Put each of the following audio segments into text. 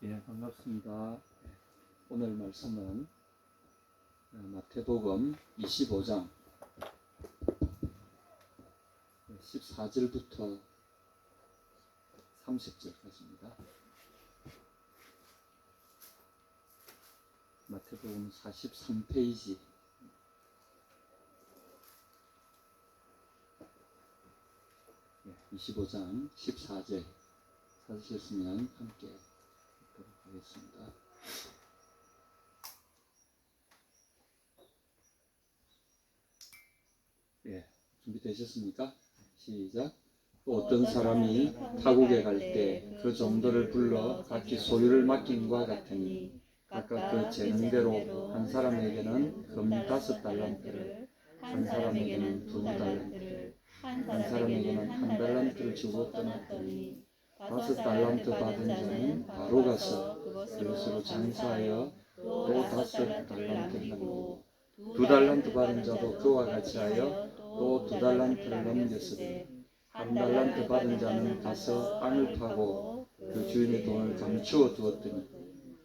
예, 반갑습니다. 오늘 말씀은 마태복음 25장 14절부터 30절까지입니다. 마태복음 43페이지 25장 14절 찾으셨으면 함께 읽도록 하겠습니다. 예, 준비되셨습니까? 시작. 또 어떤 사람이 타국에 갈 때 그 종들을 불러 각기 소유를 맡김과 같으니 각각 그 재능대로 한 사람에게는 금 5달란트를, 한 사람에게는 2달란트를, 한 사람에게는 1달란트를 주고 떠났더니 5달란트 받은 자는 바로 가서 그것으로 장사하여 또 5달란트를 남기고 2달란트 받은 자도 그와 같이 하여 또 2달란트를 넘겼으니 1달란트 받은 자는 가서 땅을 파고 그 주인의 돈을 감추어 두었더니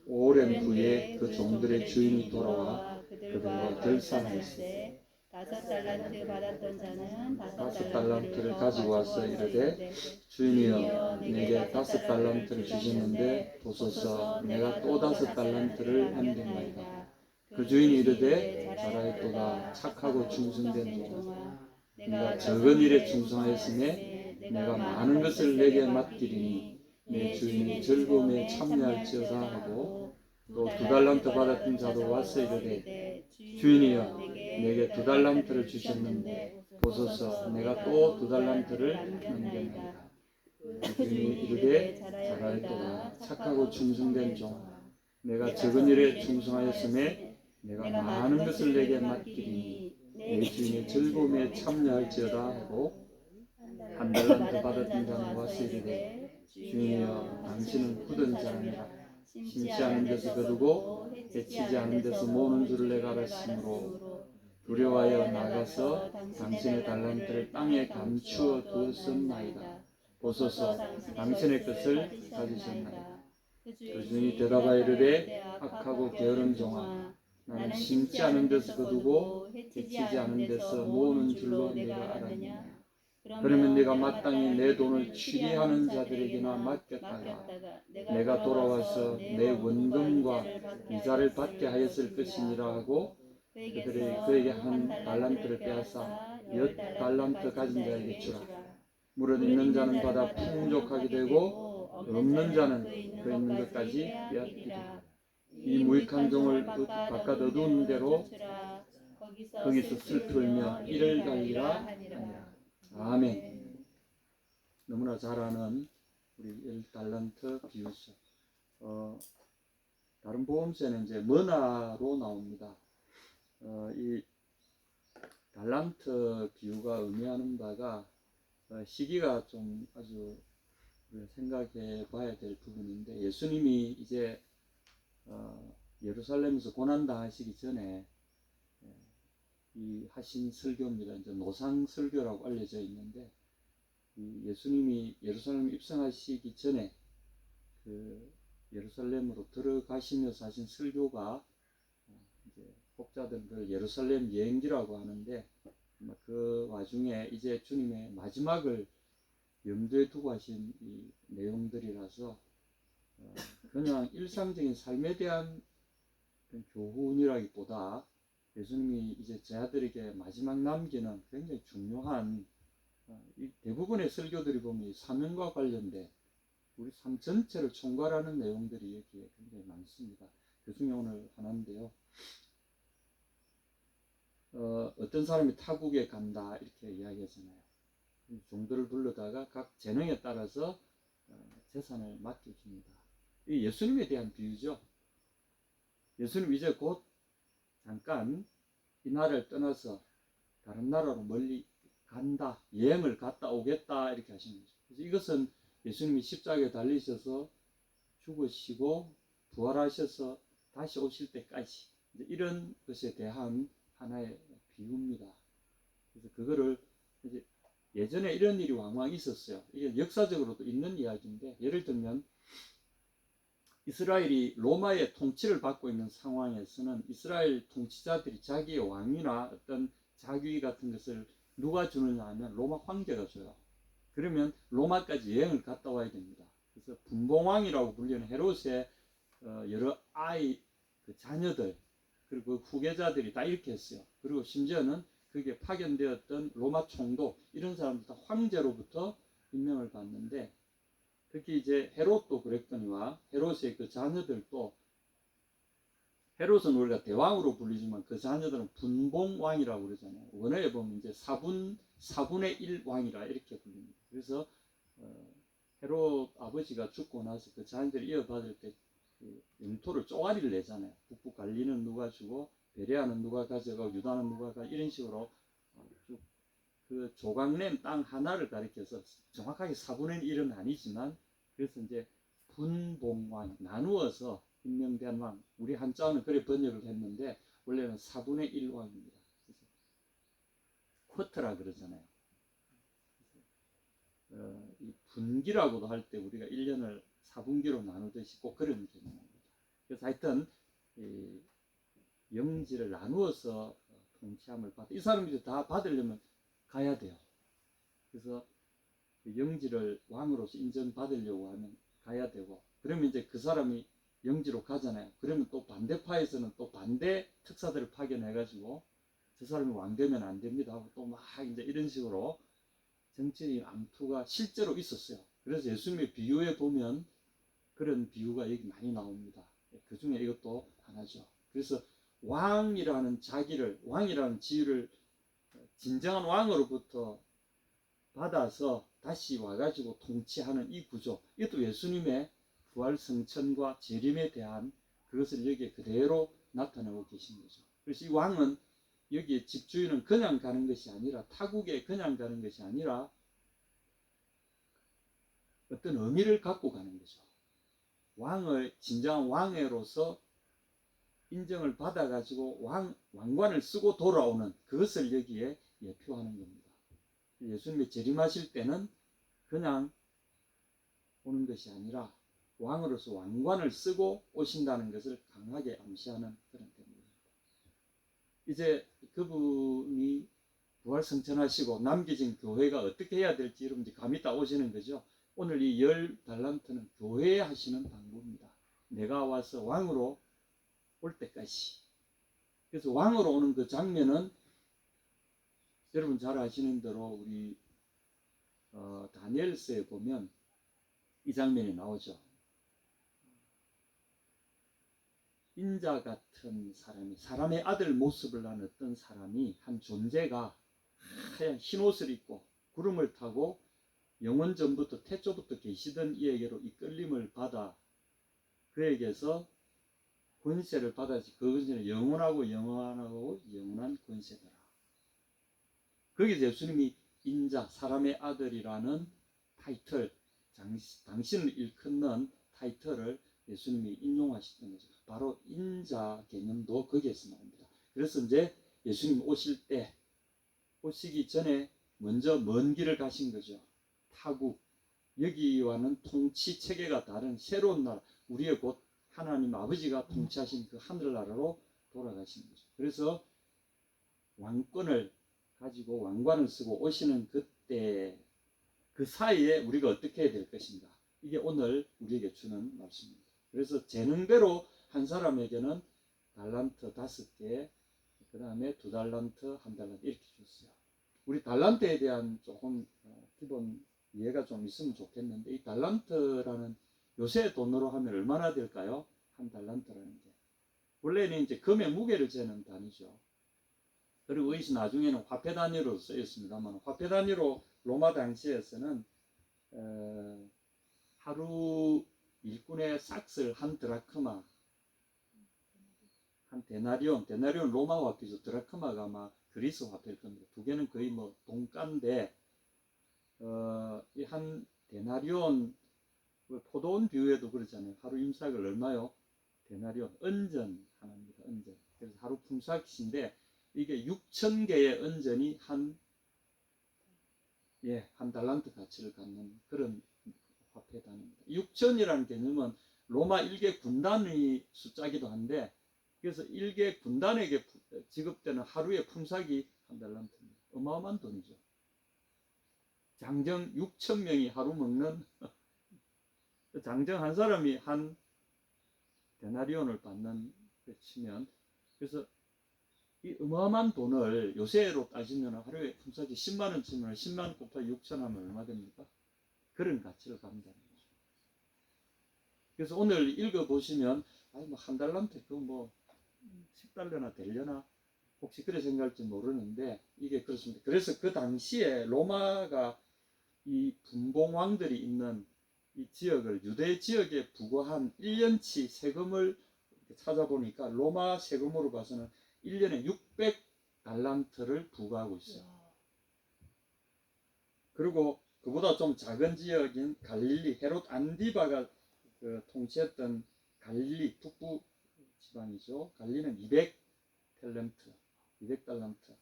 오랜 후에 그 종들의 주인이 돌아와 그들과 결산하였으니 5달란트 받았던 자는 5달란트를 가지고 와서 이르되 주인이여 내게 5달란트를 주셨는데 보소서 내가 또 5달란트를 남겼나이다. 그 주인이 이르되 잘하였도다 착하고 충성된 종아 네가 적은 일에 충성하였으니 내가 많은 것을 내게 맡기리니 내 주인이 즐거움에 참여할지어다 하고 또 2달란트 받았던 자도 와서 이르되 주인이여 내게 2달란트를 주셨는데 보소서 내가 또 2달란트를 남겼나이다. 그 주인이 이르되 잘하였도다 착하고 충성된 종아 내가 적은 일에 충성하였으니 내가 많은 것을 내게 맡기리니 내 주인의 즐거움에 참여할지어다 하고 1달란트 받았던 자는 와서 이르되 주인이여 당신은 굳은 자니라 심지 않은 데서 거두고 해치지 않은 데서 모으는 줄을 내가 알았으므로 두려워하여 나가서 당신의 달란트를 땅에 감추어 두었었나이다. 보소서 당신의 것을 가지셨나이다. 그 주인이 대답하여 이르되 악하고 게으른 종아 나는 심지 않은 데서 거두고 해치지 않은 데서 모으는 줄로 네가 알았느냐. 그러면 네가 마땅히 내 돈을 취리하는 자들에게나 맡겼다가 내가 돌아와서 내 원금과 이자를 받게 하였을 것이니라 하고 그들이 그에게 1달란트를 빼앗아 10달란트 가진 자에게 주라. 물은 있는 자는 받아 풍족하게 되고 없는 자는 그 있는 것까지 빼앗기리라. 이 무익한 종을 바깥 어두운 데로 거기서 슬플며 이를 갈리라 하니라. 아멘. 너무나 잘 아는 우리 1달란트 비유죠. 다른 보험서에는 이제 머나로 나옵니다. 이 달란트 비유가 의미하는 바가 시기가 좀 아주 생각해 봐야 될 부분인데 예수님이 이제 예루살렘에서 고난당하시기 전에 이 하신 설교입니다. 이제 노상 설교라고 알려져 있는데 이 예수님이 예루살렘 입성하시기 전에 그 예루살렘으로 들어가시면서 하신 설교가 이제 혹자들 예루살렘 여행기라고 하는데 그 와중에 이제 주님의 마지막을 염두에 두고 하신 이 내용들이라서 그냥 일상적인 삶에 대한 교훈이라기보다 예수님이 이제 제자들에게 마지막 남기는 굉장히 중요한 이 대부분의 설교들이 보면 사명과 관련된 우리 삶 전체를 총괄하는 내용들이 여기에 굉장히 많습니다. 그 중에 오늘 하나인데요. 어떤 사람이 타국에 간다 이렇게 이야기하잖아요. 종들을 불러다가 각 재능에 따라서 재산을 맡겨줍니다. 이 예수님에 대한 비유죠. 예수님 이제 곧 잠깐 이 나라를 떠나서 다른 나라로 멀리 간다, 여행을 갔다 오겠다 이렇게 하시는 거죠. 그래서 이것은 예수님이 십자가에 달리셔서 죽으시고 부활하셔서 다시 오실 때까지 이런 것에 대한 하나의 비유입니다. 그래서 그거를 이제 예전에 이런 일이 왕왕 있었어요. 이게 역사적으로도 있는 이야기인데 예를 들면 이스라엘이 로마의 통치를 받고 있는 상황에서는 이스라엘 통치자들이 자기의 왕이나 어떤 자귀 같은 것을 누가 주느냐 하면 로마 황제가 줘요. 그러면 로마까지 여행을 갔다 와야 됩니다. 그래서 분봉왕이라고 불리는 헤롯의 여러 그 자녀들 그리고 그 후계자들이 다 이렇게 했어요. 그리고 심지어는 그게 파견되었던 로마 총독 이런 사람들 다 황제로부터 임명을 받는데, 특히 이제 헤롯도 그랬거니와 헤롯의 그 자녀들도, 헤롯은 우리가 대왕으로 불리지만 그 자녀들은 분봉왕이라고 그러잖아요. 원어에 보면 이제 4분의 1 왕이라 이렇게 불립니다. 그래서 헤롯 아버지가 죽고 나서 그 자녀들이 이어받을 때 그 영토를 쪼가리를 내잖아요. 북부 갈리는 누가 주고 베레아는 누가 가져가고 유다는 누가 가고 이런 식으로 쭉 그 조각낸 땅 하나를 가리켜서 정확하게 4분의 1은 아니지만, 그래서 이제 분봉왕 나누어서 임명된 왕, 우리 한자는 그래 번역을 했는데 원래는 4분의 1 왕입니다. 그래서 쿼터라 그러잖아요. 이 분기라고도 할 때 우리가 1년을 4분기로 나누듯이 꼭 그런 개념입니다. 그래서 하여튼 이 영지를 나누어서 통치함을 받아, 이 사람들이 다 받으려면 가야 돼요. 그래서 영지를 왕으로서 인정받으려고 하면 가야 되고, 그러면 이제 그 사람이 영지로 가잖아요. 그러면 또 반대파에서는 또 반대 특사들을 파견해가지고 저 사람이 왕 되면 안 됩니다 하고 또 막 이제 이런 식으로 정치적인 암투가 실제로 있었어요. 그래서 예수님의 비유에 보면 그런 비유가 여기 많이 나옵니다. 그 중에 이것도 하나죠. 그래서 왕이라는 자기를, 왕이라는 지위를 진정한 왕으로부터 받아서 다시 와가지고 통치하는 이 구조, 이것도 예수님의 부활 성천과 재림에 대한 그것을 여기에 그대로 나타내고 계신 거죠. 그래서 이 왕은, 여기에 집주인은 그냥 가는 것이 아니라, 타국에 그냥 가는 것이 아니라 어떤 의미를 갖고 가는 거죠. 왕을 진정한 왕으로서 인정을 받아가지고 왕관을 쓰고 돌아오는, 그것을 여기에 예표하는 겁니다. 예수님이 재림하실 때는 그냥 오는 것이 아니라 왕으로서 왕관을 쓰고 오신다는 것을 강하게 암시하는 그런 때입니다. 이제 그분이 부활승천하시고 남겨진 교회가 어떻게 해야 될지 여러분들이 감이 딱 오시는 거죠. 오늘 이 10달란트는 교회에 하시는 당부입니다. 내가 와서 왕으로 올 때까지. 그래서 왕으로 오는 그 장면은 여러분 잘 아시는 대로 우리 다니엘서에 보면 이 장면이 나오죠. 인자 같은 사람이, 사람의 아들 모습을 한 어떤 사람이, 한 존재가 하얀 흰 옷을 입고 구름을 타고 영원 전부터 태초부터 계시던 이에게로 이끌림을 받아 그에게서 권세를 받아지, 그 권세는 영원하고 영원한 권세더라. 거기서 예수님이 인자, 사람의 아들이라는 타이틀, 당신을 일컫는 타이틀을 예수님이 인용하셨던 거죠. 바로 인자 개념도 거기에서 나옵니다. 그래서 이제 예수님 오시기 전에 먼저 먼 길을 가신 거죠. 타국, 여기와는 통치 체계가 다른 새로운 나라, 우리의 곧 하나님 아버지가 통치하신 그 하늘나라로 돌아가신 거죠. 그래서 왕권을 가지고 왕관을 쓰고 오시는 그때, 그 사이에 우리가 어떻게 해야 될 것인가, 이게 오늘 우리에게 주는 말씀입니다. 그래서 재능대로 한 사람에게는 달란트 5개, 그 다음에 2달란트, 1달란트 이렇게 줬어요. 우리 달란트에 대한 조금 기본 이해가 좀 있으면 좋겠는데, 이 달란트라는 요새 돈으로 하면 얼마나 될까요? 1달란트라는 게 원래는 이제 금의 무게를 재는 단위죠. 그리고 이것이 나중에는 화폐 단위로 쓰였습니다만, 화폐 단위로 로마 당시에서는 하루 일꾼의 삭슬 한 드라크마, 한 데나리온 로마 화폐죠. 드라크마가 아마 그리스 화폐일 겁니다. 두 개는 거의 뭐 동가인데, 이 한 데나리온, 포도원 비유에도 그러잖아요. 하루 임삭을 얼마요? 데나리온, 은전 하나입니다. 은전. 그래서 하루 품삯인데, 이게 6,000개의 은전이 한 달란트 가치를 갖는 그런 화폐 단위입니다. 6,000이라는 개념은 로마 일개 군단의 숫자기도 한데, 그래서 일개 군단에게 지급되는 하루의 품삯이 한 달란트입니다. 어마어마한 돈이죠. 장정 6천 명이 하루 먹는 장정 한 사람이 한 데나리온을 받는 걸 치면, 그래서 이 어마어마한 돈을 요새로 따지면 하루에 품삯이 10만 원 치면 10만 곱하기 6천 하면 얼마 됩니까? 그런 가치를 갖는다는 거죠. 그래서 오늘 읽어보시면 아니 뭐 한 달란트 그거 뭐 10달러나 되려나 혹시 그래 생각할지 모르는데 이게 그렇습니다. 그래서 그 당시에 로마가 이 분봉왕들이 있는 이 지역을 유대 지역에 부과한 1년치 세금을 찾아보니까 로마 세금으로 봐서는 1년에 600달란트를 부과하고 있어요. 그리고 그보다 좀 작은 지역인 갈릴리, 헤롯 안디바가 통치했던 갈릴리 북부 지방이죠. 갈릴리는 200탤런트, 200달란트.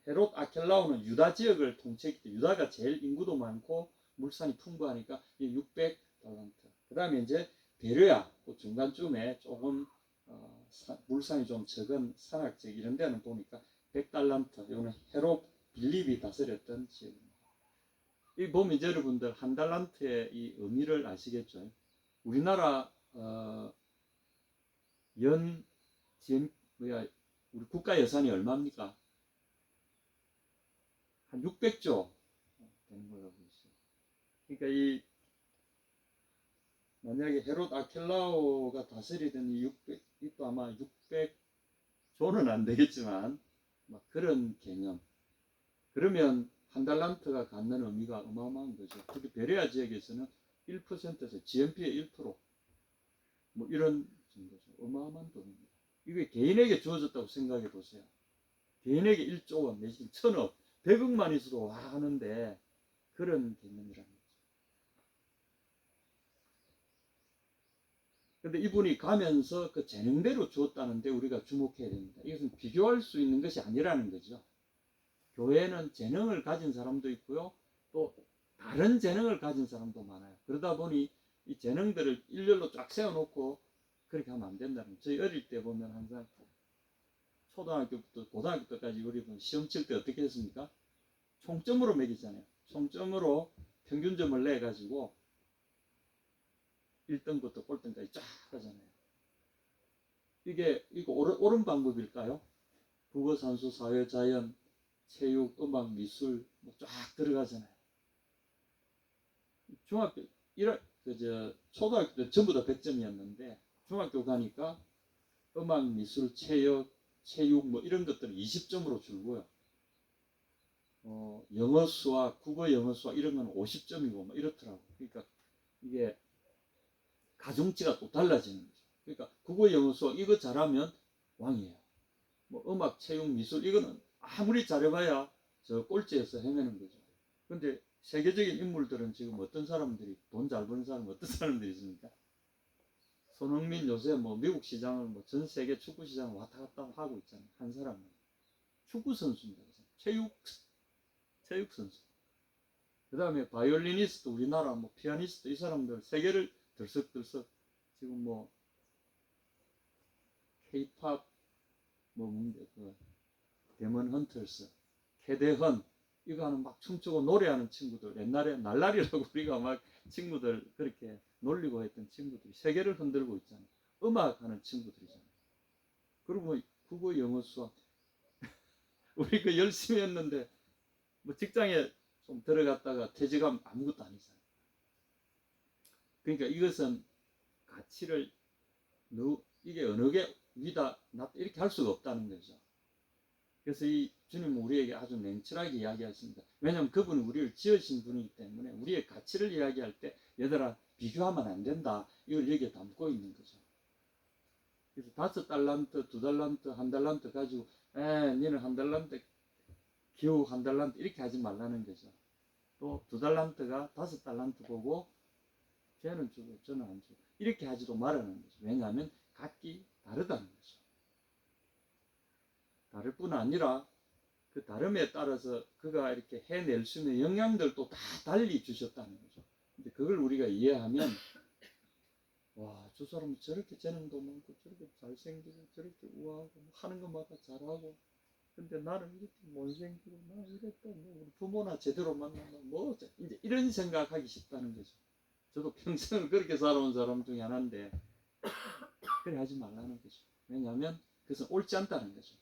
헤롯 아켈라오는 유다 지역을 통치했기 때문에 유다가 제일 인구도 많고 물산이 풍부하니까 600달란트. 그 다음에 이제 베르야, 그 중간쯤에 조금 물산이 좀 적은 산악지역 이런 데는 보니까 100달란트. 이거는 헤롯 빌립이 다스렸던 지역입니다. 이 보면 이제 여러분들 한 달란트의 이 의미를 아시겠죠? 우리나라 우리 국가 예산이 얼마입니까? 한 600조 되는 걸로 알고 있어요. 그러니까 이 만약에 헤롯 아켈라오가 다스리던 이 600, 이도 아마 600조는 안 되겠지만 막 그런 개념. 그러면 한 달란트가 갖는 의미가 어마어마한 거죠. 특히 베레아 지역에서는 1%에서 GNP의 1%, 뭐 이런 정도죠. 어마어마한 돈입니다. 이게 개인에게 주어졌다고 생각해 보세요. 개인에게 1조 원 내지 1000억, 100억만 있어도 와 하는데 그런 개념이라는 거죠. 근데 이분이 가면서 그 재능대로 주었다는데 우리가 주목해야 됩니다. 이것은 비교할 수 있는 것이 아니라는 거죠. 교회는 재능을 가진 사람도 있고요. 또 다른 재능을 가진 사람도 많아요. 그러다 보니 이 재능들을 일렬로 쫙 세워놓고 그렇게 하면 안 된다는 거예요. 저희 어릴 때 보면 항상 초등학교부터 고등학교 때까지 우리 시험 칠 때 어떻게 했습니까? 총점으로 매기잖아요. 총점으로 평균점을 내가지고 1등부터 꼴등까지 쫙 하잖아요. 이거 옳은 방법일까요? 국어, 산수, 사회, 자연, 체육, 음악, 미술 쫙 들어가잖아요. 중학교 초등학교 때 전부 다 100점이었는데 중학교 가니까 음악, 미술, 체육 뭐 이런 것들은 20점으로 줄고요. 영어 수학, 국어 영어 수학 이런 건 50점이고 뭐 이렇더라고. 그러니까 이게 가중치가 또 달라지는 거죠. 그러니까 국어 영어 수학 이거 잘하면 왕이에요. 뭐 음악, 체육, 미술 이거는 아무리 잘해봐야 저 꼴찌에서 헤매는 거죠. 근데 세계적인 인물들은 지금 어떤 사람들이 돈 잘 버는 사람 어떤 사람들이 있습니까? 손흥민 요새 뭐 미국 시장을 뭐 전 세계 축구 시장을 왔다 갔다 하고 있잖아요. 한 사람은 축구 선수입니다. 체육 선수. 그 다음에 바이올리니스트 우리나라 뭐 피아니스트 이 사람들 세계를 들썩들썩 지금 뭐 K-팝 데먼 헌터스, 캐대헌 이거 하는 막 춤추고 노래하는 친구들 옛날에 날라리라고 우리가 막 친구들 그렇게 놀리고 했던 친구들이 세계를 흔들고 있잖아요. 음악 하는 친구들이잖아요. 그리고 국어 영어 수학 우리 그 열심히 했는데 뭐 직장에 좀 들어갔다가 퇴직하면 아무것도 아니잖아요. 그러니까 이것은 가치를 이게 어느 게 위다 낫다 이렇게 할 수가 없다는 거죠. 그래서 이 주님은 우리에게 아주 냉철하게 이야기하십니다. 왜냐하면 그분은 우리를 지으신 분이기 때문에 우리의 가치를 이야기할 때 얘들아 비교하면 안 된다. 이걸 여기에 담고 있는 거죠. 그래서 5달란트, 2달란트, 1달란트 가지고 니는 1달란트 겨우 1달란트 이렇게 하지 말라는 거죠. 또 2달란트가 5달란트 보고 쟤는 주고 저는 안 주고 이렇게 하지도 말라는 거죠. 왜냐하면 각기 다르다는 거죠. 다를 뿐 아니라 그 다름에 따라서 그가 이렇게 해낼 수 있는 영향들도 다 달리 주셨다는 거죠. 근데 그걸 우리가 이해하면 와 저 사람은 저렇게 재능도 많고 저렇게 잘생기고 저렇게 우아하고 하는 것마다 잘하고, 근데 나는 이렇게 못생기고 나 이랬다, 뭐 우리 부모나 제대로 만나면 뭐 이제 이런 생각하기 쉽다는 거죠. 저도 평생을 그렇게 살아온 사람 중에 하나인데 그래 하지 말라는 거죠. 왜냐하면 그것은 옳지 않다는 거죠.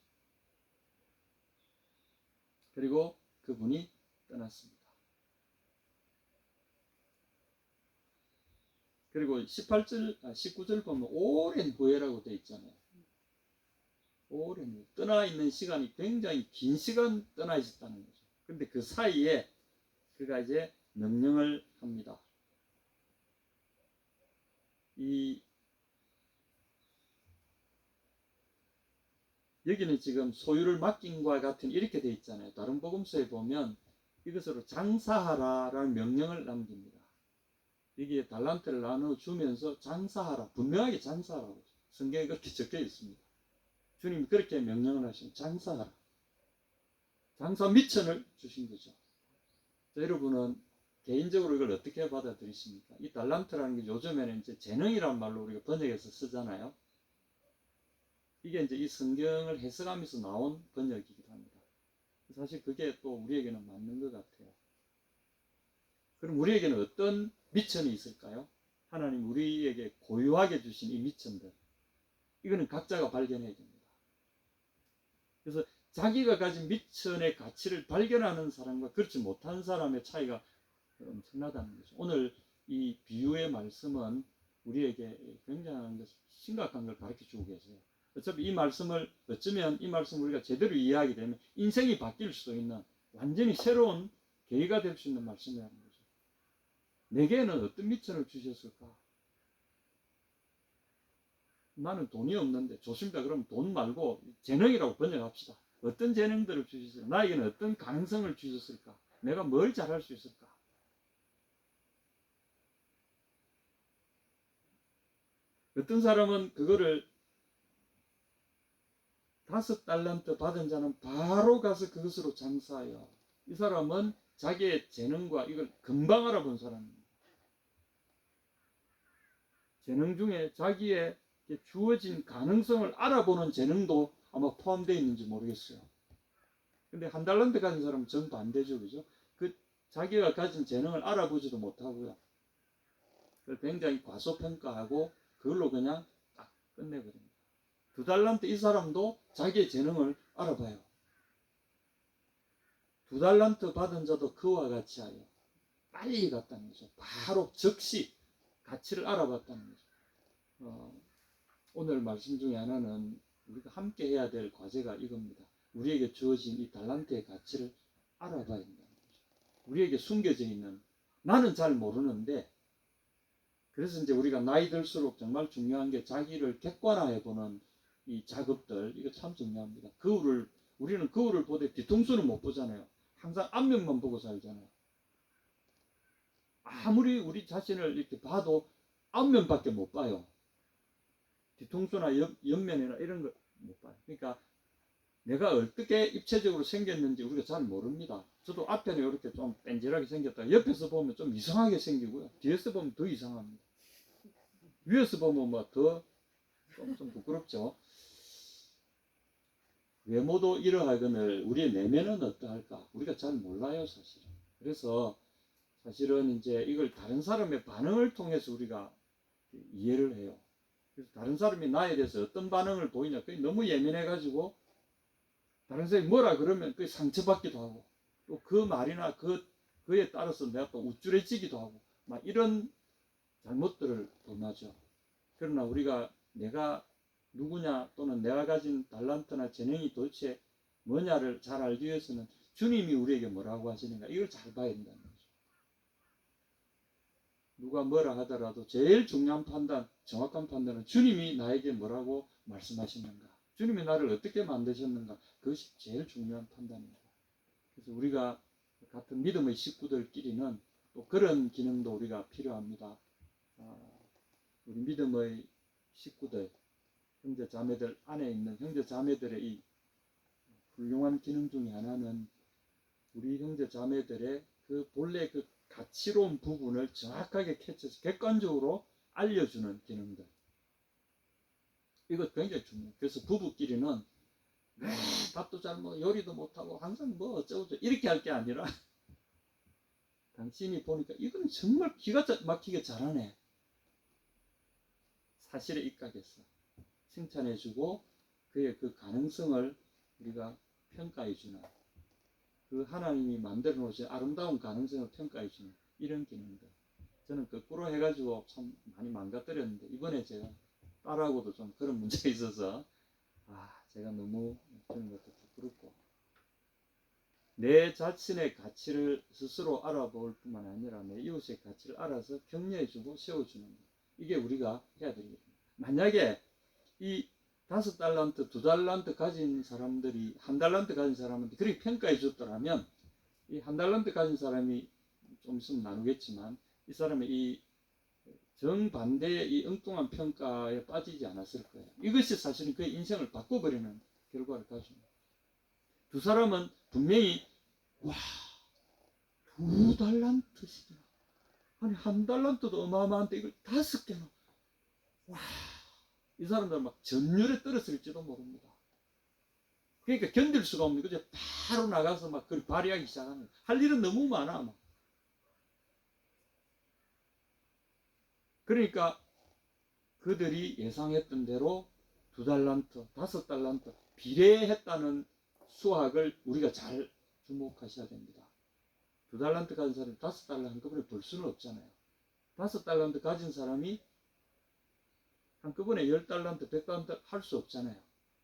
그리고 그분이 떠났습니다. 그리고 19절 보면 오랜 후회라고 되어 있잖아요. 오랜 후회. 떠나 있는 시간이 굉장히 긴 시간 떠나 있었다는 거죠. 근데 그 사이에 그가 이제 명령을 합니다. 여기는 지금 소유를 맡긴과 같은 이렇게 되어 있잖아요. 다른 복음서에 보면 이것으로 장사하라라는 명령을 남깁니다. 여기에 달란트를 나눠주면서 장사하라, 분명하게 장사하라고 성경에 그렇게 적혀 있습니다. 주님이 그렇게 명령을 하시면 장사하라. 장사 미천을 주신 거죠. 자, 여러분은 개인적으로 이걸 어떻게 받아들이십니까? 이 달란트라는 게 요즘에는 이제 재능이란 말로 우리가 번역해서 쓰잖아요. 이게 이제 이 성경을 해석하면서 나온 번역이기도 합니다. 사실 그게 또 우리에게는 맞는 것 같아요. 그럼 우리에게는 어떤 미천이 있을까요? 하나님 우리에게 고유하게 주신 이 미천들, 이거는 각자가 발견해야 됩니다. 그래서 자기가 가진 미천의 가치를 발견하는 사람과 그렇지 못한 사람의 차이가 엄청나다는 거죠. 오늘 이 비유의 말씀은 우리에게 굉장히 심각한 걸 가르쳐 주고 계세요. 어차피 이 말씀을 어쩌면 이 말씀 우리가 제대로 이해하게 되면 인생이 바뀔 수도 있는 완전히 새로운 계기가 될 수 있는 말씀이라는 거죠. 내게는 어떤 미천을 주셨을까? 나는 돈이 없는데, 좋습니다. 그럼 돈 말고 재능이라고 번역합시다. 어떤 재능들을 주셨을까? 나에게는 어떤 가능성을 주셨을까? 내가 뭘 잘할 수 있을까? 어떤 사람은 그거를 5달란트 받은 자는 바로 가서 그것으로 장사해요. 이 사람은 자기의 재능과 이걸 금방 알아본 사람입니다. 재능 중에 자기의 주어진 가능성을 알아보는 재능도 아마 포함되어 있는지 모르겠어요. 근데 1달란트 가진 사람은 정반대죠. 그죠? 그 자기가 가진 재능을 알아보지도 못하고요. 그걸 굉장히 과소평가하고 그걸로 그냥 딱 끝내버립니다. 2달란트 이 사람도 자기의 재능을 알아봐요. 2달란트 받은 자도 그와 같이 하여 빨리 갔다는 거죠. 바로 즉시 가치를 알아봤다는 거죠. 오늘 말씀 중에 하나는 우리가 함께 해야 될 과제가 이겁니다. 우리에게 주어진 이 달란트의 가치를 알아봐야 된다는 거죠. 우리에게 숨겨져 있는, 나는 잘 모르는데, 그래서 이제 우리가 나이 들수록 정말 중요한 게 자기를 객관화해보는 이 작업들, 이거 참 중요합니다. 우리는 거울을 보되 뒤통수는 못 보잖아요. 항상 앞면만 보고 살잖아요. 아무리 우리 자신을 이렇게 봐도 앞면밖에 못 봐요. 뒤통수나 옆면이나 이런 걸 못 봐요. 그러니까 내가 어떻게 입체적으로 생겼는지 우리가 잘 모릅니다. 저도 앞에는 이렇게 좀 뺀질하게 생겼다. 옆에서 보면 좀 이상하게 생기고요. 뒤에서 보면 더 이상합니다. 위에서 보면 뭐 더 좀 부끄럽죠. 외모도 이러하거늘 우리의 내면은 어떠할까? 우리가 잘 몰라요, 사실은. 그래서 사실은 이제 이걸 다른 사람의 반응을 통해서 우리가 이해를 해요. 그래서 다른 사람이 나에 대해서 어떤 반응을 보이냐, 그게 너무 예민해가지고 다른 사람이 뭐라 그러면 그게 상처받기도 하고, 또 그 말이나 그에 따라서 내가 또 우쭐해지기도 하고, 막 이런 잘못들을 범하죠. 그러나 우리가 내가 누구냐 또는 내가 가진 달란트나 재능이 도대체 뭐냐를 잘 알기 위해서는 주님이 우리에게 뭐라고 하시는가, 이걸 잘 봐야 된다는 거죠. 누가 뭐라 하더라도 제일 중요한 판단, 정확한 판단은 주님이 나에게 뭐라고 말씀하시는가, 주님이 나를 어떻게 만드셨는가, 그것이 제일 중요한 판단입니다. 그래서 우리가 같은 믿음의 식구들끼리는 또 그런 기능도 우리가 필요합니다. 우리 믿음의 식구들, 형제 자매들 안에 있는 형제 자매들의 이 훌륭한 기능 중에 하나는 우리 형제 자매들의 그 본래 그 가치로운 부분을 정확하게 캐쳐서 객관적으로 알려주는 기능들. 이거 굉장히 중요해요. 그래서 부부끼리는 밥도 잘 먹어, 요리도 못하고 항상 뭐 어쩌고 이렇게 할 게 아니라 당신이 보니까 이거는 정말 기가 막히게 잘하네. 사실에 입각해서 칭찬해주고 그의 그 가능성을 우리가 평가해주는, 그 하나님이 만들어 놓으신 아름다운 가능성을 평가해주는 이런 기능들. 저는 거꾸로 해가지고 참 많이 망가뜨렸는데, 이번에 제가 딸하고도 좀 그런 문제가 있어서 제가 너무 그런 것도 부끄럽고, 내 자신의 가치를 스스로 알아볼 뿐만 아니라 내 이웃의 가치를 알아서 격려해주고 세워주는 것, 이게 우리가 해야 되겠습니다. 만약에 이 5달란트, 2달란트 가진 사람들이 1달란트 가진 사람한테 그렇게 평가해 줬더라면, 이 1달란트 가진 사람이 좀 있으면 나누겠지만 이 사람의 이 정반대의 이 엉뚱한 평가에 빠지지 않았을 거예요. 이것이 사실은 그의 인생을 바꿔버리는 결과를 가집니다. 두 사람은 분명히 2달란트씩이나, 아니 1달란트도 어마어마한데 이걸 5개나, 이 사람들은 막 전율에 떨어질지도 모릅니다. 그러니까 견딜 수가 없는 거죠. 바로 나가서 막 그걸 발휘하기 시작합니다. 할 일은 너무 많아. 막. 그러니까 그들이 예상했던 대로 2달란트, 5달란트 비례했다는 수학을 우리가 잘 주목하셔야 됩니다. 2달란트 가진 사람이 5달란트 한꺼번에 벌 수는 없잖아요. 5달란트 가진 사람이 한꺼번에 10달란트, 100달란트 할 수 없잖아요.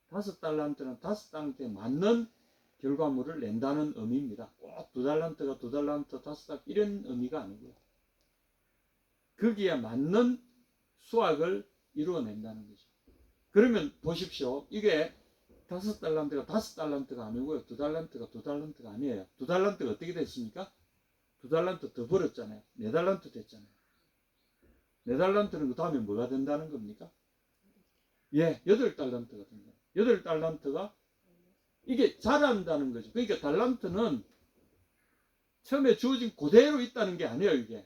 5달란트는 5달란트에 맞는 결과물을 낸다는 의미입니다. 꼭 2달란트가 2달란트, 5달란트 이런 의미가 아니고요. 거기에 맞는 수학을 이루어낸다는 거죠. 그러면 보십시오. 이게 5달란트가 5달란트가 아니고요. 2달란트가 2달란트가 아니에요. 2달란트가 어떻게 됐습니까? 2달란트 더 벌었잖아요. 4달란트 됐잖아요. 4달란트는 그 다음에 뭐가 된다는 겁니까? 8달란트가 된다. 8달란트가 이게 자란다는 거죠. 그러니까 달란트는 처음에 주어진 그대로 있다는 게 아니에요. 이게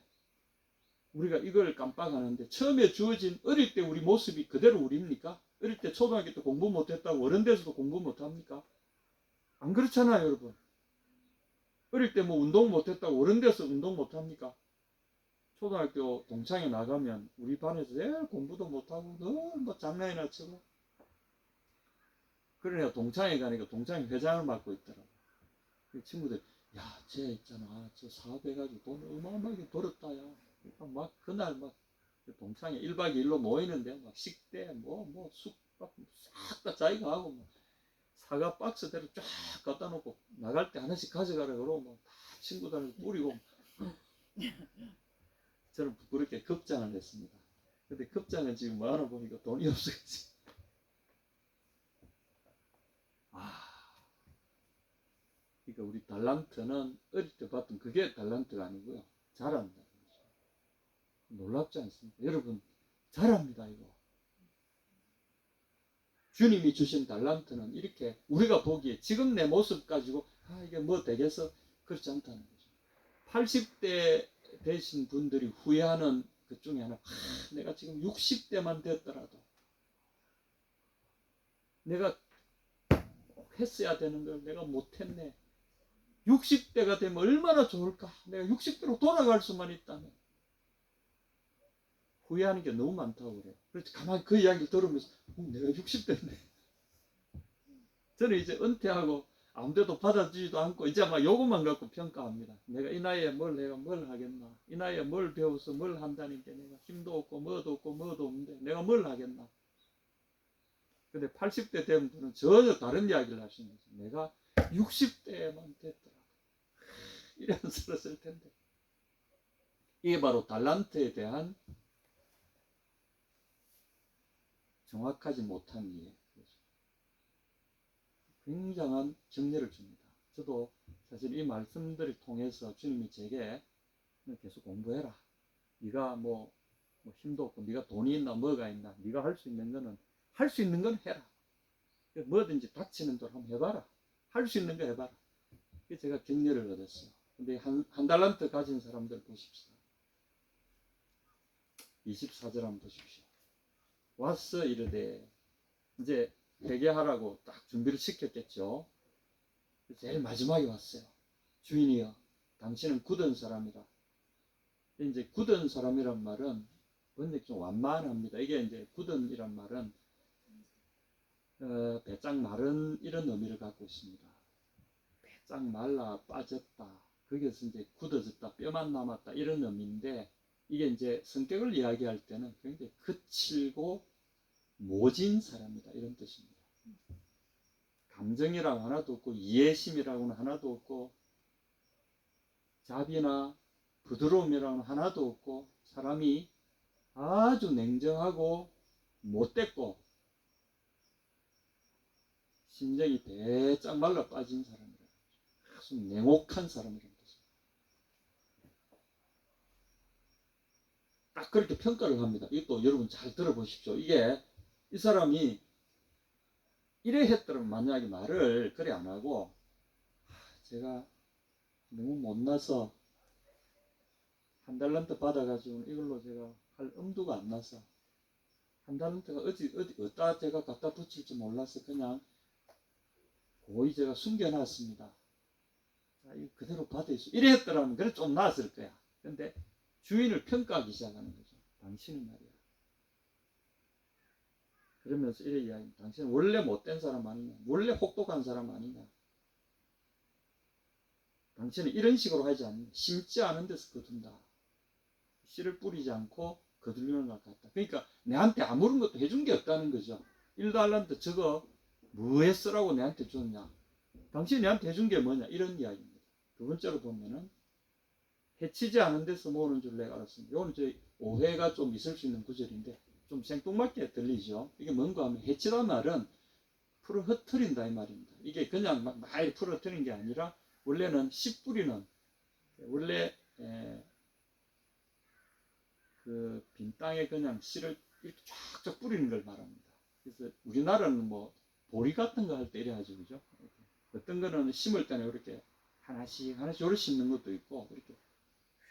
우리가 이걸 깜빡하는데, 처음에 주어진 어릴 때 우리 모습이 그대로 우리입니까? 어릴 때 초등학교 때 공부 못했다고 어른 돼서도 공부 못합니까? 안 그렇잖아요, 여러분. 어릴 때 뭐 운동 못했다고 어른 돼서 운동 못합니까? 초등학교 동창회 나가면 우리 반에서 공부도 못하고 너무 뭐 장난이나 치고, 그러니까 동창회 가니까 동창회 회장을 맡고 있더라고. 그 친구들, 야, 쟤 있잖아, 저 사업해가지고 돈 어마어마하게 벌었다, 야. 그러니까 막 그날 막 동창회 1박 2일로 모이는데 막 식대 쑥밥 싹 다 자기가 하고, 막 사과 박스대로 쫙 갖다 놓고 나갈 때 하나씩 가져가라 그러고 막 다 친구들한테 뿌리고. 저는 부끄럽게 급장을 했습니다. 근데 급장은 지금 뭐 하나 보니까 돈이 없어가지고. 그러니까 우리 달란트는 어릴 때 봤던 그게 달란트가 아니고요. 자란다는 거죠. 놀랍지 않습니까? 여러분, 자랍니다, 이거. 주님이 주신 달란트는 이렇게 우리가 보기에 지금 내 모습 가지고 이게 뭐 되겠어? 그렇지 않다는 거죠. 80대 되신 분들이 후회하는 것 중에 하나, 내가 지금 60대만 됐더라도 내가 했어야 되는 걸 내가 못했네. 60대가 되면 얼마나 좋을까? 내가 60대로 돌아갈 수만 있다면. 후회하는 게 너무 많다고 그래요. 그래서 가만히 그 이야기를 들으면서 내가 60대인데. 저는 이제 은퇴하고 아무데도 받아주지도 않고 이제 막 요것만 갖고 평가합니다. 내가 이 나이에 내가 뭘 하겠나? 이 나이에 뭘 배워서 뭘 한다는 게 내가 힘도 없고 뭐도 없고 뭐도 없는데 내가 뭘 하겠나? 근데 80대 된 분은 전혀 다른 이야기를 하시는 거죠. 내가 60대만 됐더라. 이런 소리를 쓸 텐데. 이게 바로 달란트에 대한 정확하지 못한 이해. 굉장한 정리를 줍니다. 저도 사실 이 말씀들을 통해서 주님이 제게 계속 공부해라. 네가 뭐 힘도 없고 네가 돈이 있나 뭐가 있나 네가 할 수 있는 거는 할 수 있는 건 해라. 뭐든지 닥치는 대로 한번 해봐라. 할 수 있는 거 해봐라. 그래서 제가 격려를 얻었어요. 근데 한 달란트 가진 사람들 보십시오. 24절 한번 보십시오. 왔어 이르되 이제 회개하라고 딱 준비를 시켰겠죠. 제일 마지막에 왔어요. 주인이여, 당신은 굳은 사람이라. 이제 굳은 사람이란 말은 근데 좀 완만합니다. 이게 이제 굳은이란 말은 배짱 마른 이런 의미를 갖고 있습니다. 배짱 말라 빠졌다. 거기서 이제 굳어졌다, 뼈만 남았다 이런 의미인데 이게 이제 성격을 이야기할 때는 굉장히 거칠고 모진 사람이다 이런 뜻입니다. 감정이라고 하나도 없고 이해심이라고는 하나도 없고 자비나 부드러움이라고는 하나도 없고 사람이 아주 냉정하고 못됐고 심정이 배짱 말라 빠진 사람이라 아주 냉혹한 사람이라는 뜻입니다. 딱 그렇게 평가를 합니다. 이것도 여러분 잘 들어보십시오. 이게 이 사람이 이래 했더라면 만약에 말을 그래 안 하고 제가 너무 못나서 한 달란트 받아가지고 이걸로 제가 할 엄두가 안 나서 한 달란트가 어디다 제가 갖다 붙일지 몰라서 그냥 고의 제가 숨겨놨습니다. 자, 이거 그대로 받아있어. 이래 했더라면 그래 좀 나았을 거야. 근데 주인을 평가하기 시작하는 거죠. 당신은 말이야. 그러면서 이래 이야기. 당신은 원래 못된 사람 아니냐? 원래 혹독한 사람 아니냐? 당신은 이런 식으로 하지 않느냐? 심지 않은 데서 거둔다. 씨를 뿌리지 않고 거두려는 것 같다. 그러니까 내한테 아무런 것도 해준 게 없다는 거죠. 1달란트 저거 뭐에 쓰라고 내한테 줬냐? 당신이 내한테 해준 게 뭐냐? 이런 이야기입니다. 두 번째로 보면은 해치지 않은 데서 모으는 줄 내가 알았습니다. 이거는 저희 오해가 좀 있을 수 있는 구절인데 좀 생뚱맞게 들리죠. 이게 뭔가 하면 해치다 말은 풀어 흩트린다 이 말입니다. 이게 그냥 막 풀어 흩트리는 게 아니라 원래는 씨 뿌리는 원래 그 빈 땅에 그냥 씨를 이렇게 쫙쫙 뿌리는 걸 말합니다. 그래서 우리나라는 뭐 보리 같은 거 할 때 이래 하죠, 그죠? 어떤 거는 심을 때는 이렇게 하나씩 하나씩 요렇게 심는 것도 있고 이렇게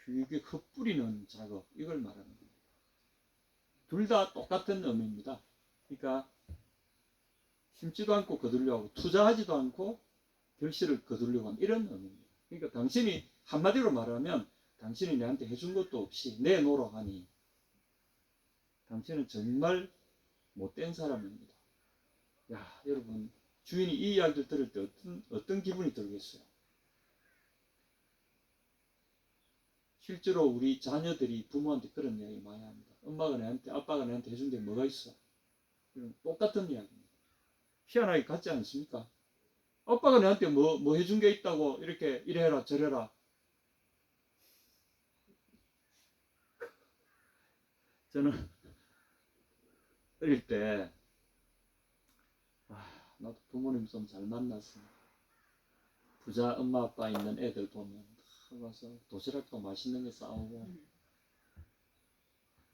휘게 흩뿌리는 작업 이걸 말하는 겁니다. 둘 다 똑같은 의미입니다. 그러니까 심지도 않고 거두려고 하고 투자하지도 않고 결실을 거두려고 하는 이런 의미입니다. 그러니까 당신이 한마디로 말하면 당신이 내한테 해준 것도 없이 내놓으라 하니 당신은 정말 못된 사람입니다. 야, 여러분 주인이 이 이야기를 들을 때 어떤 기분이 들겠어요? 실제로 우리 자녀들이 부모한테 그런 이야기 많이 합니다. 엄마가 내한테, 아빠가 내한테 해준 게 뭐가 있어? 이런 똑같은 이야기입니다. 희한하게 같지 않습니까? 아빠가 내한테 뭐 해준 게 있다고 이렇게 이래라 저래라. 저는 어릴 때 나도 부모님 좀 잘 만났어. 부자 엄마 아빠 있는 애들 보면 와서 도시락도 맛있는 거 싸오고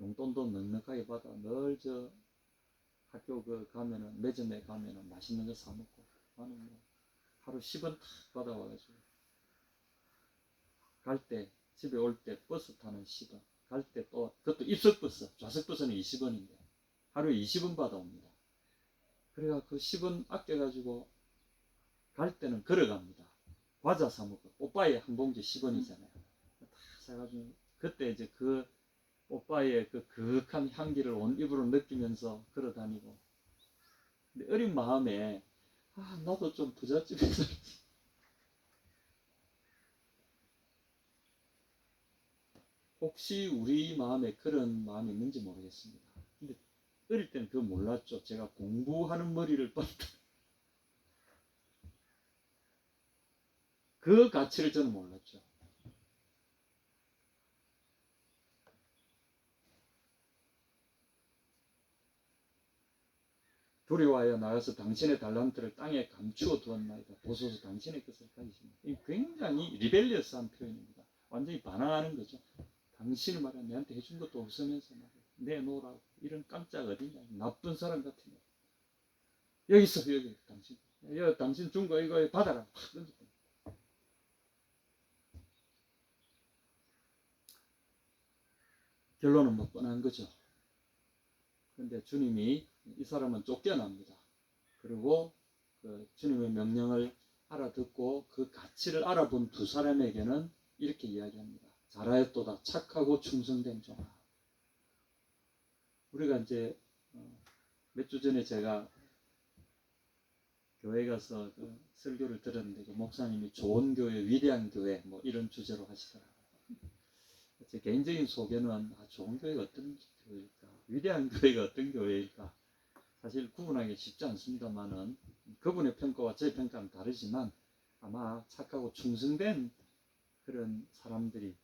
용돈도 넉넉하게 받아 늘 저 학교 그 가면은 매점에 가면은 맛있는 거 사 먹고 나는 뭐 하루 10원 탁 받아와가지고 갈 때 집에 올 때 버스 타는 10원 갈 때 또 그것도 입석버스 좌석버스는 20원인데 하루에 20원 받아옵니다. 그래가 그 10원 아껴가지고 갈 때는 걸어갑니다. 과자 사 먹고 오빠의 한 봉지 10원이잖아요. 다 사가지고 그때 이제 그 오빠의 그 그윽한 향기를 온 입으로 느끼면서 걸어다니고 근데 어린 마음에 나도 좀 부잣집에서 혹시 우리 마음에 그런 마음이 있는지 모르겠습니다. 근데 어릴 때는 그거 몰랐죠. 제가 공부하는 머리를 뻗다. 그 가치를 저는 몰랐죠. 두려워하여 나가서 당신의 달란트를 땅에 감추어 두었나이다. 보소서 당신의 것을 가지십니다. 이 굉장히 리벨리어스한 표현입니다. 완전히 반항하는 거죠. 당신이 말이야 내한테 해준 것도 없으면서 말이야 내놓으라고 이런 깜짝 어디냐 나쁜 사람 같으냐 여기 있어 여기 당신 여기 당신 준 거 이거 받아라 결론은 뭐 뻔한 거죠. 근데 주님이 이 사람은 쫓겨납니다. 그리고 그 주님의 명령을 알아듣고 그 가치를 알아본 두 사람에게는 이렇게 이야기합니다. 잘하였도다 착하고 충성된 종아. 우리가 이제 몇 주 전에 제가 교회 가서 그 설교를 들었는데 그 목사님이 좋은 교회, 위대한 교회 뭐 이런 주제로 하시더라고요. 제 개인적인 소견은 좋은 교회가 어떤 교회일까, 위대한 교회가 어떤 교회일까 사실 구분하기 쉽지 않습니다만은 그분의 평가와 제 평가는 다르지만 아마 착하고 충성된 그런 사람들이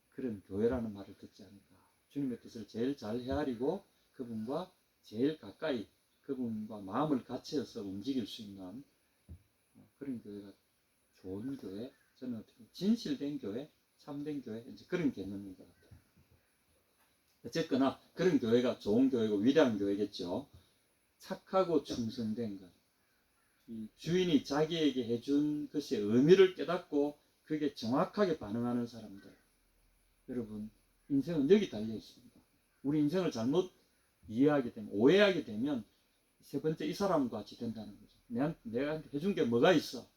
그런 교회라는 말을 듣지 않을까. 주님의 뜻을 제일 잘 헤아리고 그분과 제일 가까이 그분과 마음을 같이해서 움직일 수 있는 그런 교회가 좋은 교회, 저는 어떻게 진실된 교회, 참된 교회 이제 그런 개념인 것 같아요. 어쨌거나 그런 교회가 좋은 교회고 위대한 교회겠죠. 착하고 충성된 것, 이 주인이 자기에게 해준 것의 의미를 깨닫고 그게 정확하게 반응하는 사람들. 여러분, 인생은 여기 달려 있습니다. 우리 인생을 잘못 이해하게 되면, 오해하게 되면 세 번째 이 사람과 같이 된다는 거죠. 내가 해준 게 뭐가 있어?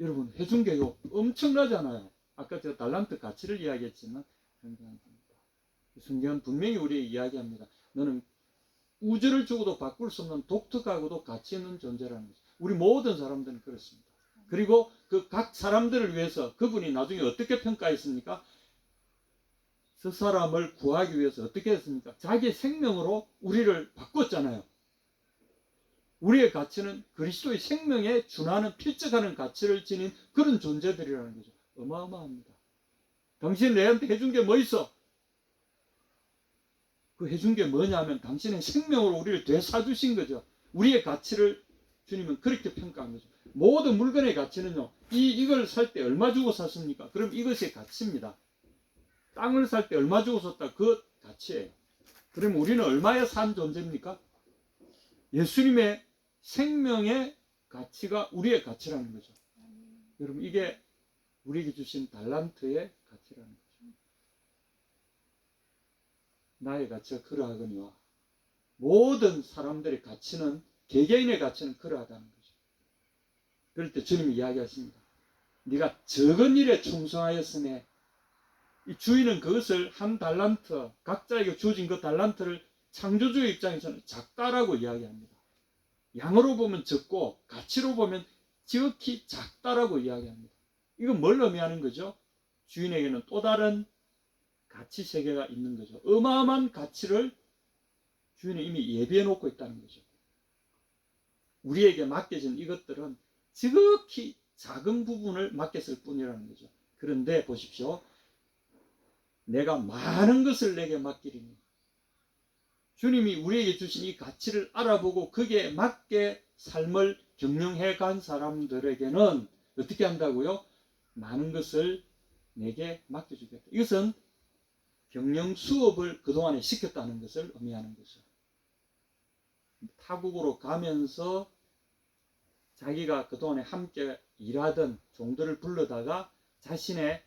여러분, 해준 게 엄청나잖아요. 아까 제가 달란트 가치를 이야기했지만 성경은 분명히 우리에게 이야기합니다. 너는 우주를 주고도 바꿀 수 없는 독특하고도 가치 있는 존재라는 거죠. 우리 모든 사람들은 그렇습니다. 그리고 그 각 사람들을 위해서 그분이 나중에 어떻게 평가했습니까? 그 사람을 구하기 위해서 어떻게 했습니까? 자기의 생명으로 우리를 바꿨잖아요. 우리의 가치는 그리스도의 생명에 준하는 필적하는 가치를 지닌 그런 존재들이라는 거죠. 어마어마합니다. 당신 내한테 해준 게 뭐 있어? 그 해준 게 뭐냐면 당신의 생명으로 우리를 되사주신 거죠. 우리의 가치를 주님은 그렇게 평가한 거죠. 모든 물건의 가치는요, 이걸 살 때 얼마 주고 샀습니까? 그럼 이것이 가치입니다. 땅을 살 때 얼마 주고 샀다? 그 가치예요. 그럼 우리는 얼마에 산 존재입니까? 예수님의 생명의 가치가 우리의 가치라는 거죠. 여러분, 이게 우리에게 주신 달란트의 가치라는 거죠. 나의 가치가 그러하거니와 모든 사람들의 가치는, 개개인의 가치는 그러하다는 거죠. 그럴 때 주님이 이야기하십니다. 네가 적은 일에 충성하였으니, 이 주인은 그것을 한 달란트, 각자에게 주어진 그 달란트를 창조주의 입장에서는 작다라고 이야기합니다. 양으로 보면 적고 가치로 보면 지극히 작다라고 이야기합니다. 이건 뭘 의미하는 거죠? 주인에게는 또 다른 가치 세계가 있는 거죠. 어마어마한 가치를 주인이 이미 예비해 놓고 있다는 거죠. 우리에게 맡겨진 이것들은 지극히 작은 부분을 맡겼을 뿐이라는 거죠. 그런데 보십시오. 내가 많은 것을 내게 맡기리니, 주님이 우리에게 주신 이 가치를 알아보고 거기에 맞게 삶을 경영해 간 사람들에게는 어떻게 한다고요? 많은 것을 내게 맡겨주겠다. 이것은 경영 수업을 그동안에 시켰다는 것을 의미하는 거죠. 타국으로 가면서 자기가 그동안에 함께 일하던 종들을 불러다가 자신의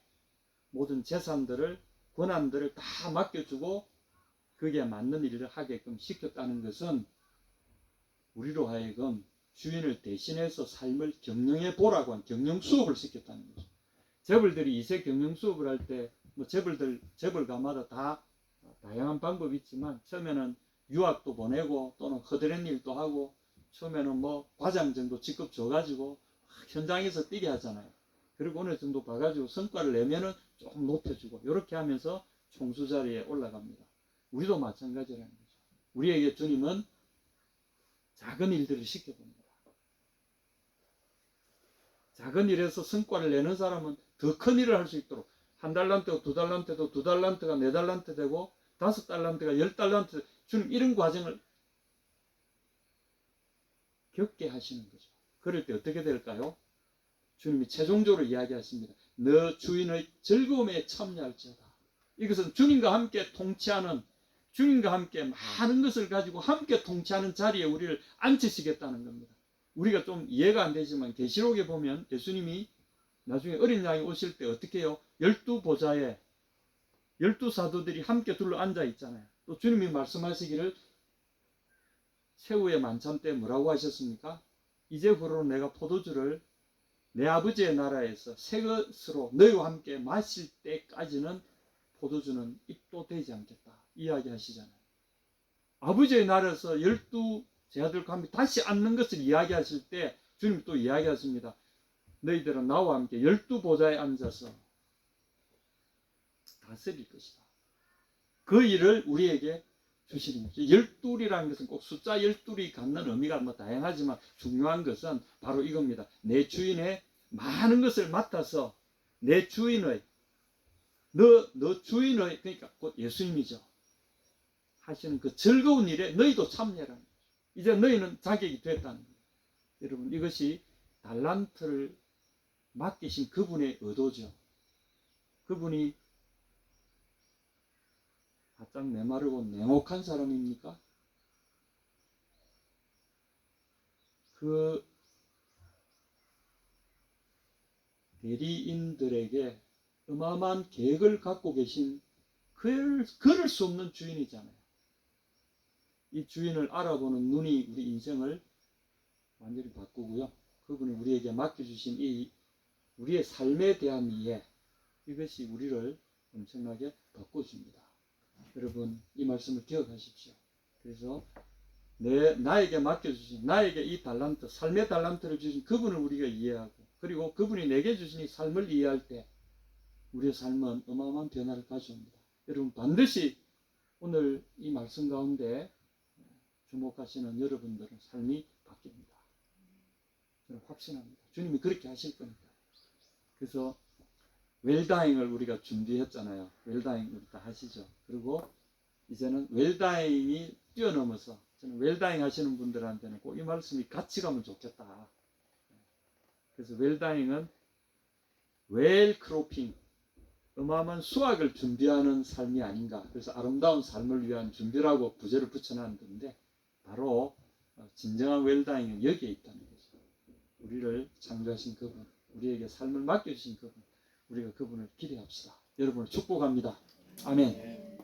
모든 재산들을, 권한들을 다 맡겨주고 거기에 맞는 일을 하게끔 시켰다는 것은 우리로 하여금 주인을 대신해서 삶을 경영해 보라고 한 경영 수업을 시켰다는 거죠. 재벌들이 2세 경영 수업을 할 때 뭐 재벌가마다 다 다양한 방법이 있지만 처음에는 유학도 보내고 또는 허드렛 일도 하고 처음에는 뭐 과장 정도 직급 줘가지고 현장에서 뛰게 하잖아요. 그리고 어느 정도 봐가지고 성과를 내면은 조금 높여주고 이렇게 하면서 총수 자리에 올라갑니다. 우리도 마찬가지라는 거죠. 우리에게 주님은 작은 일들을 시켜봅니다. 작은 일에서 성과를 내는 사람은 더 큰 일을 할 수 있도록, 한 달란트가 두 달란트도 두 달란트가 네 달란트 되고 5달란트가 10달란트, 주님 이런 과정을 겪게 하시는 거죠. 그럴 때 어떻게 될까요? 주님이 최종적으로 이야기하십니다. 너 주인의 즐거움에 참여할지어다. 이것은 주님과 함께 통치하는, 주님과 함께 많은 것을 가지고 함께 통치하는 자리에 우리를 앉히시겠다는 겁니다. 우리가 좀 이해가 안 되지만 계시록에 보면 예수님이 나중에 어린 양이 오실 때 어떻게 해요? 12보좌에 12사도들이 함께 둘러 앉아 있잖아요. 또 주님이 말씀하시기를 새우의 만찬 때 뭐라고 하셨습니까? 이제부로 내가 포도주를 내 아버지의 나라에서 새 것으로 너희와 함께 마실 때까지는 포도주는 입도 되지 않겠다 이야기하시잖아요. 아버지의 나라에서 12 제자들과 함께 다시 앉는 것을 이야기하실 때 주님 또 이야기하십니다. 너희들은 나와 함께 12보좌에 앉아서 다스릴 것이다. 그 일을 우리에게 주시는 거죠. 12이라는 것은 꼭 숫자 12이 갖는 의미가 뭐 다양하지만 중요한 것은 바로 이겁니다. 내 주인의 많은 것을 맡아서 내 주인의 너 주인의 그러니까 곧 예수님이죠. 하시는 그 즐거운 일에 너희도 참여라는 거죠. 이제 너희는 자격이 됐다는 거예요. 여러분 이것이 달란트를 맡기신 그분의 의도죠. 그분이 바짝 메마르고 냉혹한 사람입니까? 그 대리인들에게 어마어마한 계획을 갖고 계신 그럴 수 없는 주인이잖아요. 이 주인을 알아보는 눈이 우리 인생을 완전히 바꾸고요. 그분이 우리에게 맡겨주신 이 우리의 삶에 대한 이해, 이것이 우리를 엄청나게 바꿔줍니다. 여러분 이 말씀을 기억하십시오. 그래서 나에게 맡겨주신 나에게 이 달란트, 삶의 달란트를 주신 그분을 우리가 이해하고 그리고 그분이 내게 주신 이 삶을 이해할 때 우리의 삶은 어마어마한 변화를 가져옵니다. 여러분 반드시 오늘 이 말씀 가운데 주목하시는 여러분들은 삶이 바뀝니다. 저는 확신합니다. 주님이 그렇게 하실 겁니다. 그래서 웰다잉을 우리가 준비했잖아요. 웰다잉 우리 다 하시죠. 그리고 이제는 웰다잉이 뛰어넘어서 저는 웰다잉 하시는 분들한테는 꼭 이 말씀이 같이 가면 좋겠다. 그래서 웰다잉은 웰크로핑, 어마어마한 수확을 준비하는 삶이 아닌가. 그래서 아름다운 삶을 위한 준비라고 부제를 붙여놨는데 바로 진정한 웰다잉은 여기에 있다는 거죠. 우리를 창조하신 그분, 우리에게 삶을 맡겨주신 그분, 우리가 그분을 기대합시다. 여러분을 축복합니다. 아멘.